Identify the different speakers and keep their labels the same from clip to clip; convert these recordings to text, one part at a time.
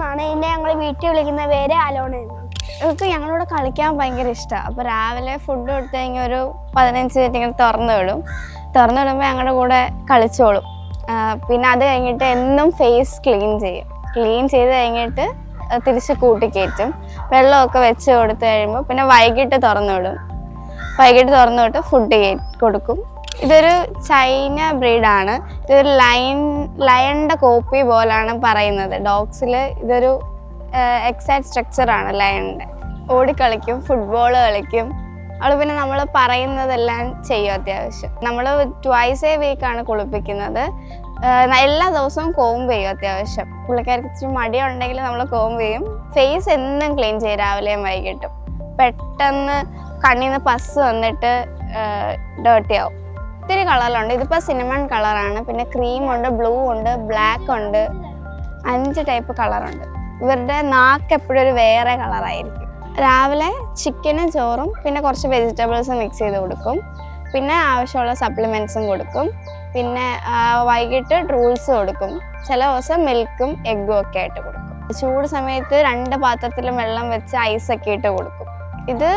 Speaker 1: എന്നാണ്. ഇതിനെ ഞങ്ങൾ വീട്ടിൽ വിളിക്കുന്ന പേര് അലോണ എന്നാണ്.
Speaker 2: ഇവർക്ക് ഞങ്ങളോട് കളിക്കാൻ ഭയങ്കര ഇഷ്ടമാണ്. അപ്പോൾ രാവിലെ ഫുഡ് കൊടുത്തു കഴിഞ്ഞാൽ ഒരു 15 മിനിറ്റ് ഇങ്ങനെ തുറന്നു വിടുമ്പോൾ ഞങ്ങളുടെ കൂടെ കളിച്ചോളും. പിന്നെ അത് കഴിഞ്ഞിട്ട് എന്നും ഫേസ് ക്ലീൻ ചെയ്ത് കഴിഞ്ഞിട്ട് തിരിച്ച് കൂട്ടിക്കയറ്റും. വെള്ളമൊക്കെ വെച്ച് കൊടുത്തു കഴിയുമ്പോൾ പിന്നെ വൈകിട്ട് തുറന്നു വിട്ട് ഫുഡ് കൊടുക്കും. ഇതൊരു ചൈന ബ്രീഡാണ്. ഇതൊരു ലയണിൻ്റെ കോപ്പി പോലാണ് പറയുന്നത്. ഡോഗ്സിൽ ഇതൊരു എക്സാക്ട് സ്ട്രക്ചറാണ് ലയണിൻ്റെ. ഓടിക്കളിക്കും, ഫുട്ബോൾ കളിക്കും. അവൾ പിന്നെ നമ്മൾ പറയുന്നതെല്ലാം ചെയ്യും. അത്യാവശ്യം നമ്മൾ 2 a week കുളിപ്പിക്കുന്നത്. എല്ലാ ദിവസവും കോംബ് ചെയ്യും. അത്യാവശ്യം പുള്ളിക്കാർക്ക് ഇച്ചിരി മടിയുണ്ടെങ്കിൽ നമ്മൾ കോംബ് ചെയ്യും. ഫേസ് എന്നും ക്ലീൻ ചെയ്യും, രാവിലെയും വൈകിട്ടും. പെട്ടെന്ന് കണ്ണിൽ നിന്ന് പസ് വന്നിട്ട് ഡേർട്ടി ആവും. ഒത്തിരി കളറിലുണ്ട്. ഇതിപ്പോൾ സിനമൺ കളറാണ്. പിന്നെ ക്രീം ഉണ്ട്, ബ്ലൂ ഉണ്ട്, ബ്ലാക്ക് ഉണ്ട്. 5 ടൈപ്പ് കളറുണ്ട്. ഇവരുടെ നാക്ക് എപ്പോഴും ഒരു വേറെ കളറായിരിക്കും. രാവിലെ ചിക്കനും ചോറും പിന്നെ കുറച്ച് വെജിറ്റബിൾസും മിക്സ് ചെയ്ത് കൊടുക്കും. പിന്നെ ആവശ്യമുള്ള സപ്ലിമെൻറ്റ്സും കൊടുക്കും. പിന്നെ വൈകിട്ട് ഡ്രൂൾസ് കൊടുക്കും. ചില ദിവസം മിൽക്കും എഗ്ഗും ഒക്കെ ആയിട്ട് കൊടുക്കും. ചൂട് സമയത്ത് 2 പാത്രത്തിലും വെള്ളം വെച്ച് ഐസൊക്കെ ഇട്ട് കൊടുക്കും. ഇത്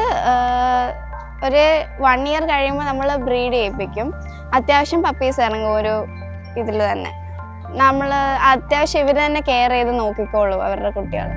Speaker 2: ഒരു 1 year കഴിയുമ്പോൾ നമ്മൾ ബ്രീഡ് ചെയ്യിപ്പിക്കും. അത്യാവശ്യം പപ്പീസ് ഇറങ്ങും ഒരു ഇതിൽ തന്നെ. നമ്മൾ അത്യാവശ്യം ഇവർ തന്നെ കെയർ ചെയ്ത് നോക്കിക്കോളും അവരുടെ കുട്ടികളെ.